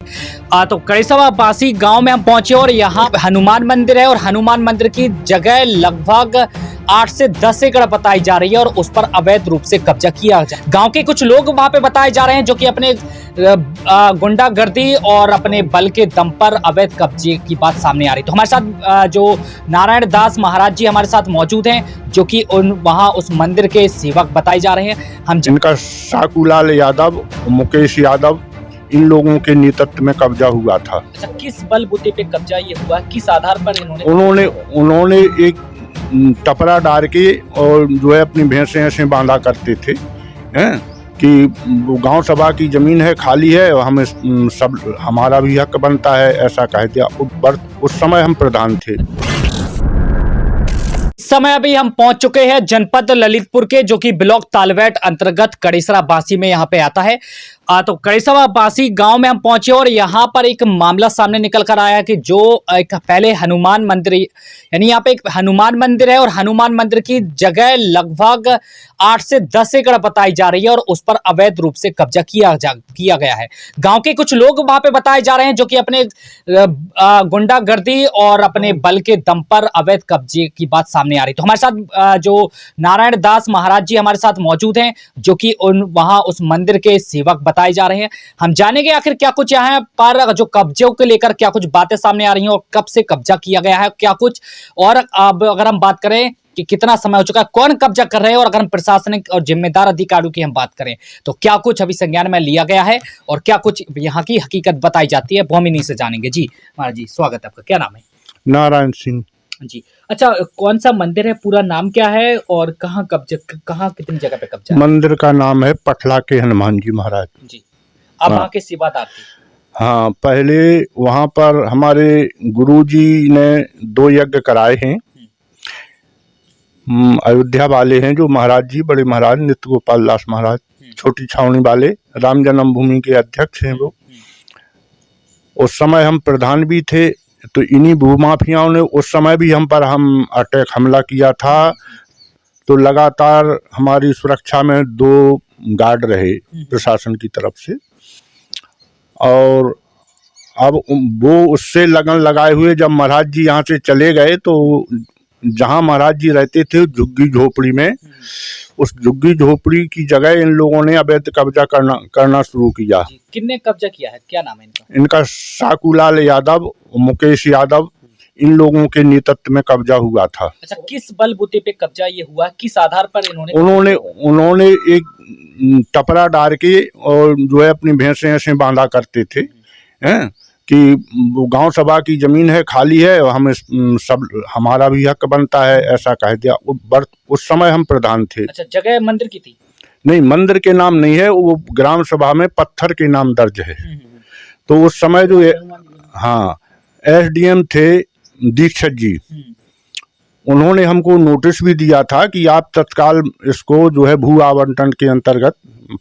तो कड़ीसवा बासी गांव में हम पहुंचे और यहाँ हनुमान मंदिर है और हनुमान मंदिर की जगह लगभग 8 से 10 एकड़ बताई जा रही है और उस पर अवैध रूप से कब्जा किया जाए। गांव के कुछ लोग वहां पे बताए जा रहे हैं जो कि अपने गुंडागर्दी और अपने बल के दम पर अवैध कब्जे की बात सामने आ रही। तो हमारे साथ जो नारायण दास महाराज जी हमारे साथ मौजूद हैं जो कि वहाँ उस मंदिर के सेवक बताए जा रहे हैं। हम जिनका साकूलाल यादव, मुकेश यादव, इन लोगों के नेतृत्व में कब्जा हुआ था। अच्छा, किस बलबूते पे कब्जा ये हुआ, किस आधार पर उन्होंने एक टपरा डाल के और जो है अपनी भैंसें ऐसे बांधा करते थे हैं कि गांव सभा की जमीन है, खाली है, हम सब हमारा भी हक बनता है, ऐसा कह दिया। उस समय हम प्रधान थे। समय अभी हम पहुंच चुके हैं जनपद ललितपुर के, जो कि ब्लॉक तालवेट अंतर्गत कड़ीसरा बासी में यहाँ पे आता है। तो कड़ीसवा बासी गांव में हम पहुंचे और यहाँ पर एक मामला सामने निकल कर आया कि जो एक पहले हनुमान मंदिर, यानी यहाँ पे एक हनुमान मंदिर है और हनुमान मंदिर की जगह लगभग 8 से 10 एकड़ बताई जा रही है और उस पर अवैध रूप से कब्जा किया गया है। गांव के कुछ लोग वहां पे बताए जा रहे हैं जो कि अपने गुंडागर्दी और अपने बल के दम पर अवैध कब्जे की बात सामने आ रही। तो हमारे साथ जो नारायण दास महाराज जी हमारे साथ मौजूद हैं जो कि वहाँ उस मंदिर के सेवक बताए जा रहे हैं। हम जानेंगे आखिर क्या कुछ यहाँ पर जो कब्जों को लेकर क्या कुछ बातें सामने आ रही हैं और कब से कब्जा किया गया है क्या कुछ, और अब अगर हम बात करें कि कितना समय हो चुका है, कौन कब्जा कर रहे हैं, और अगर हम प्रशासनिक और जिम्मेदार अधिकारियों की हम बात करें तो क्या कुछ अभी संज्ञान में लिया गया है और क्या कुछ यहाँ की हकीकत बताई जाती है, वो हम इन्हीं से जानेंगे। जी महाराज जी, स्वागत है आपका। क्या नाम है? नारायण सिंह जी। अच्छा, कौन सा मंदिर है, पूरा नाम क्या है और कहाँ कितनी जगह पे कब्जा? मंदिर का नाम है पटला के हनुमान जी महाराज जी। अब वहाँ के सेवादार थे? हाँ, पहले वहाँ पर हमारे गुरुजी ने 2 यज्ञ कराए हैं। अयोध्या वाले हैं जो महाराज जी, बड़े महाराज नित्य गोपाल दास महाराज, छोटी छावनी वाले राम जन्मभूमि के अध्यक्ष हैं वो। उस समय हम प्रधान भी थे, तो इन्हीं भूमाफियाओं ने उस समय भी हम पर हमला किया था। तो लगातार हमारी सुरक्षा में 2 गार्ड रहे प्रशासन की तरफ से, और अब वो उससे लगन लगाए हुए जब महाराज जी यहाँ से चले गए तो जहाँ महाराज जी रहते थे झुग्गी झोपड़ी में, उस झुग्गी झोपड़ी की जगह इन लोगों ने अवैध कब्जा करना शुरू किया। किसने कब्जा किया है, क्या नाम है इनका? इनका साकूलाल यादव, मुकेश यादव, इन लोगों के नेतृत्व में कब्जा हुआ था। अच्छा, किस बलबूते पे कब्जा ये हुआ, किस आधार पर उन्होंने एक टपरा डाल के और जो है अपनी भैंसें ऐसे बांधा करते थे हैं कि गांव सभा की जमीन है, खाली है, हम सब हमारा भी हक बनता है, ऐसा कह दिया। उस समय हम प्रधान थे। अच्छा, जगह मंदिर की थी? नहीं, मंदिर के नाम नहीं है, वो ग्राम सभा में पत्थर के नाम दर्ज है। तो उस समय जो हाँ SDM थे दीक्षित जी, उन्होंने हमको नोटिस भी दिया था कि आप तत्काल इसको जो है भू आवंटन के अंतर्गत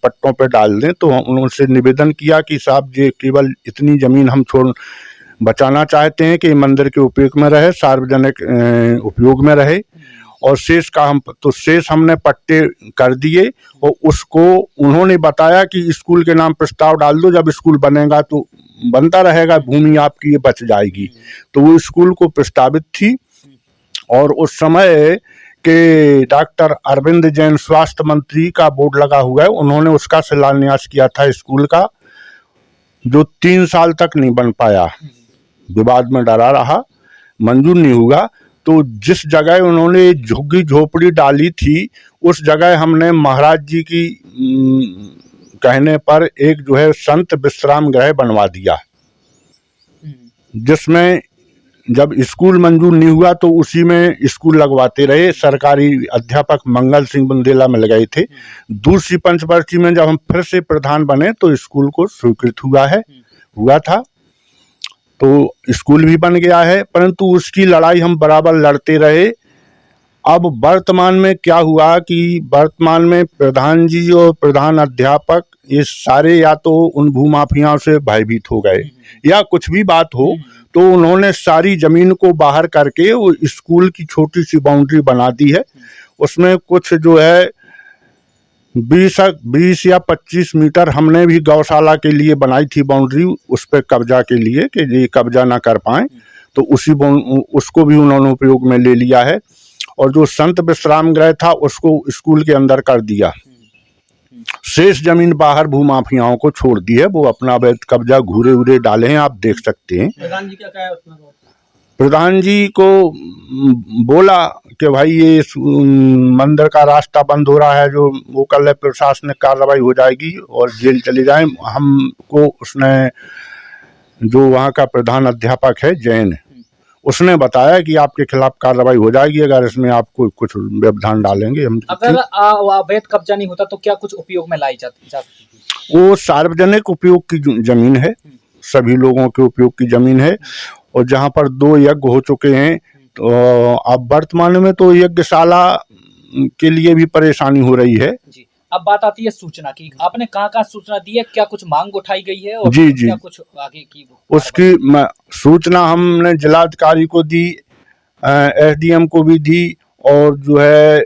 पट्टों पे डाल दें। तो उनसे निवेदन किया कि साहब ये केवल इतनी जमीन हम बचाना चाहते हैं कि मंदिर के उपयोग में रहे, सार्वजनिक उपयोग में रहे, और शेष हमने पट्टे कर दिए। और उसको उन्होंने बताया कि स्कूल के नाम प्रस्ताव डाल दो, जब स्कूल बनेगा तो बनता रहेगा, भूमि आपकी ये बच जाएगी। तो वो स्कूल को प्रस्तावित थी, और उस समय के डॉक्टर अरविंद जैन स्वास्थ्य मंत्री का बोर्ड लगा हुआ है, उन्होंने उसका शिलान्यास किया था स्कूल का, जो 3 साल तक नहीं बन पाया, विवाद में डरा रहा, मंजूर नहीं हुआ। तो जिस जगह उन्होंने झुग्गी झोपड़ी डाली थी उस जगह हमने महाराज जी की कहने पर एक जो है संत विश्राम गृह बनवा दिया, जिसमें जब स्कूल मंजूर नहीं हुआ तो उसी में स्कूल लगवाते रहे। सरकारी अध्यापक मंगल सिंह बुंदेला मिल गए थे। दूसरी पंचवर्षीय में जब हम फिर से प्रधान बने तो स्कूल को स्वीकृत हुआ था, तो स्कूल भी बन गया है, परंतु उसकी लड़ाई हम बराबर लड़ते रहे। अब वर्तमान में क्या हुआ कि वर्तमान में प्रधान जी और प्रधान अध्यापक ये सारे या तो उन भूमाफियाओं से भयभीत हो गए या कुछ भी बात हो, तो उन्होंने सारी जमीन को बाहर करके वो स्कूल की छोटी सी बाउंड्री बना दी है। उसमें कुछ जो है 20 या 25 मीटर हमने भी गौशाला के लिए बनाई थी बाउंड्री, उस पे कब्जा के लिए कि ये कब्जा ना कर पाए, तो उसको भी उन्होंने उपयोग में ले लिया है। और जो संत विश्राम गृह था उसको स्कूल के अंदर कर दिया। शेष जमीन बाहर भूमाफियाओं को छोड़ दी है, वो अपना अवैध कब्जा घूरे उरे डाले हैं, आप देख सकते हैं। प्रधान जी क्या है उसमें? प्रधान जी को बोला कि भाई ये मंदिर का रास्ता बंद हो रहा है, जो वो कल प्रशासनिक कार्रवाई हो जाएगी और जेल चले जाएं। हमको उसने, जो वहाँ का प्रधान अध्यापक है जैन, उसने बताया कि आपके खिलाफ कार्रवाई हो जाएगी अगर इसमें आपको कुछ व्यवधान डालेंगे। हम अगर अवैध कब्जा नहीं होता तो क्या कुछ उपयोग में लाई जा सकती थी? वो सार्वजनिक उपयोग की जमीन है, सभी लोगों के उपयोग की जमीन है, और जहाँ पर 2 यज्ञ हो चुके हैं, तो अब वर्तमान में तो यज्ञशाला के लिए भी परेशानी हो रही है। जी, अब बात आती है सूचना की। आपने कहाँ सूचना दी है, क्या कुछ मांग उठाई गई है और जी क्या कुछ आगे की उसकी सूचना हमने जिलाधिकारी को दी, एसडीएम को भी दी, और जो है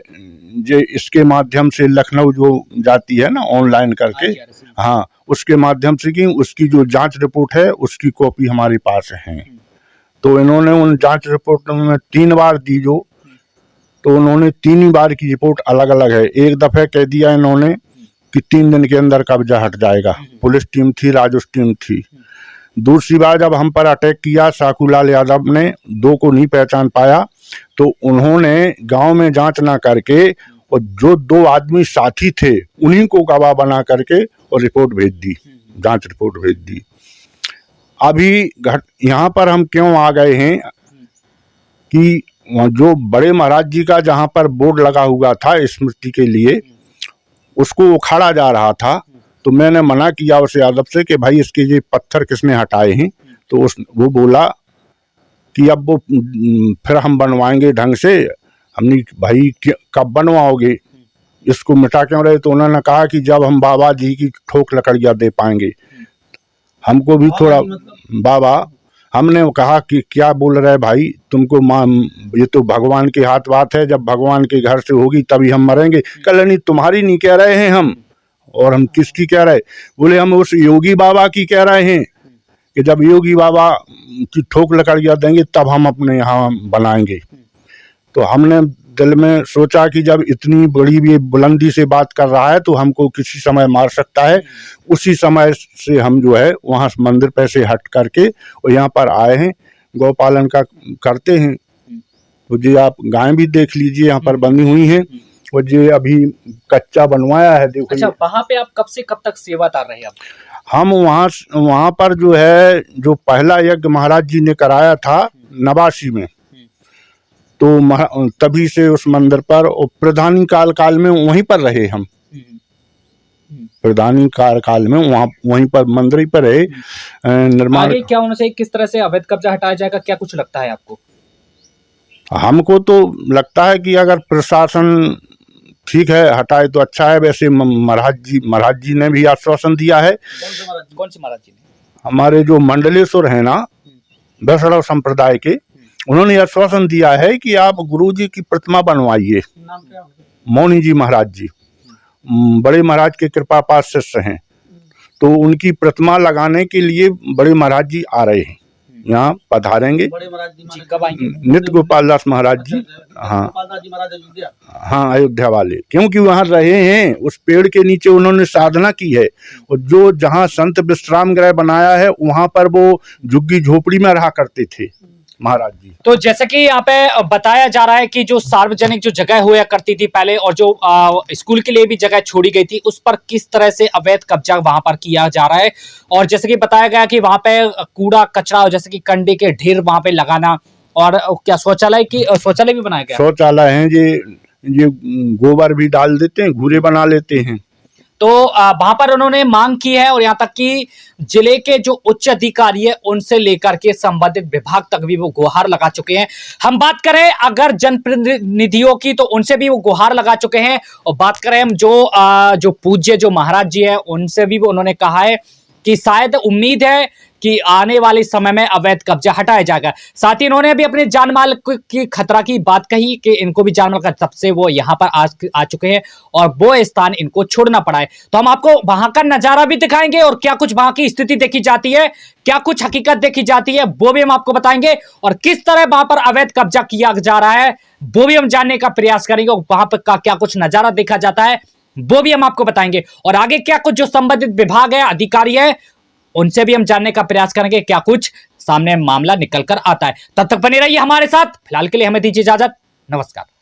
जो इसके माध्यम से लखनऊ जो जाती है ना ऑनलाइन करके, हाँ, उसके माध्यम से की उसकी जो जांच रिपोर्ट है उसकी कॉपी हमारे पास है। तो इन्होंने उन जांच रिपोर्ट में 3 बार दी, जो तो उन्होंने 3 बार की रिपोर्ट अलग अलग है। एक दफे कह दिया इन्होंने कि 3 दिन के अंदर कब्जा हट जाएगा, पुलिस टीम थी, राजस्व टीम थी। दूसरी बार जब हम पर अटैक किया साकूलाल यादव ने, 2 को नहीं पहचान पाया, तो उन्होंने गांव में जांच ना करके और जो 2 आदमी साथी थे उन्हीं को गवाह बना करके और रिपोर्ट भेज दी, जांच रिपोर्ट भेज दी। अभी यहाँ पर हम क्यों आ गए हैं कि जो बड़े महाराज जी का जहाँ पर बोर्ड लगा हुआ था स्मृति के लिए, उसको उखाड़ा जा रहा था। तो मैंने मना किया उस यादव से कि भाई इसके ये पत्थर किसने हटाए हैं, तो वो बोला कि अब वो फिर हम बनवाएंगे ढंग से। हमने भाई कब बनवाओगे, इसको मिटा क्यों रहे? तो उन्होंने कहा कि जब हम बाबा जी की ठोक लकड़ियाँ दे पाएंगे। हमको भी थोड़ा बाबा, हमने कहा कि क्या बोल रहे भाई, तुमको ये तो भगवान के हाथ बात है, जब भगवान के घर से होगी तभी हम मरेंगे। कल नहीं, तुम्हारी नहीं कह रहे हैं हम, और हम किसकी कह रहे? बोले हम उस योगी बाबा की कह रहे हैं कि जब योगी बाबा की ठोक लकड़ियाँ देंगे तब हम अपने यहाँ बनाएंगे। तो हमने दिल में सोचा कि जब इतनी बड़ी भी बुलंदी से बात कर रहा है तो हमको किसी समय मार सकता है। उसी समय से हम जो है वहाँ मंदिर पे से हट करके और यहाँ पर आए हैं, गौ पालन का करते हैं। तो जी आप गाय भी देख लीजिए, यहाँ पर बंधी हुई हैं, और जी अभी कच्चा बनवाया है, देखो। अच्छा, वहाँ पे आप कब से कब तक सेवादार रहे आप? हम वहाँ पर जो है, जो पहला यज्ञ महाराज जी ने कराया था 89 में, तो तभी से उस मंदिर पर, और प्रधानी काल में वहीं पर रहे हम। प्रधानी काल में वहीं पर मंदिर पर रहे। निर्माण आगे क्या होना चाहिए, किस तरह से अवैध कब्जा हटाया जाएगा, क्या कुछ लगता है आपको? हमको तो लगता है कि अगर प्रशासन ठीक है हटाए तो अच्छा है। वैसे महाराज जी ने भी आश्वासन दिया है। कौन से महाराज जी ने? हमारे जो मंडलेश्वर है ना, वैष्णव संप्रदाय के, उन्होंने आश्वासन दिया है कि आप गुरु जी की प्रतिमा बनवाइए। मौनी जी महाराज जी बड़े महाराज के कृपा पास शिष्य हैं, तो उनकी प्रतिमा लगाने के लिए बड़े महाराज जी आ रहे हैं, यहाँ पधारेंगे। कब आएंगे? नित्य गोपाल दास महाराज जी, हाँ हाँ, अयोध्या वाले, क्योंकि वहाँ रहे हैं, उस पेड़ के नीचे उन्होंने साधना की है। और जो जहाँ संत विश्राम गृह बनाया है वहाँ पर वो झुग्गी झोपड़ी में रहा करते थे महाराज जी। तो जैसे कि यहाँ पे बताया जा रहा है कि जो सार्वजनिक जो जगह हुआ करती थी पहले, और जो स्कूल के लिए भी जगह छोड़ी गई थी, उस पर किस तरह से अवैध कब्जा वहां पर किया जा रहा है। और जैसे कि बताया गया कि वहां पे कूड़ा कचरा, जैसे कि कंडे के ढेर वहां पे लगाना, और क्या शौचालय भी बनाया गया? शौचालय है, ये गोबर भी डाल देते हैं, घूरे बना लेते हैं। तो वहां पर उन्होंने मांग की है, और यहाँ तक कि जिले के जो उच्च अधिकारी है उनसे लेकर के संबंधित विभाग तक भी वो गुहार लगा चुके हैं। हम बात करें अगर जनप्रतिनिधियों की, तो उनसे भी वो गुहार लगा चुके हैं। और बात करें हम जो पूज्य जो महाराज जी है, उनसे भी उन्होंने कहा है कि शायद उम्मीद है कि आने वाले समय में अवैध कब्जा हटाया जाएगा। साथ ही इन्होंने भी अपने जान माल की खतरा की बात कही कि इनको भी जान माल का, तब से वो यहाँ पर आ चुके हैं और वो स्थान इनको छोड़ना पड़ा है। तो हम आपको वहां का नजारा भी दिखाएंगे और क्या कुछ वहां की स्थिति देखी जाती है, क्या कुछ हकीकत देखी जाती है, वो भी हम आपको बताएंगे और किस तरह वहां पर अवैध कब्जा किया जा रहा है वो भी हम जानने का प्रयास करेंगे। वहां पर का क्या कुछ नजारा देखा जाता है वो भी हम आपको बताएंगे और आगे क्या कुछ जो संबंधित विभाग है, अधिकारी है, उनसे भी हम जानने का प्रयास करेंगे क्या कुछ सामने मामला निकल कर आता है। तब तक बने रहिए हमारे साथ। फिलहाल के लिए हमें दीजिए इजाजत। नमस्कार।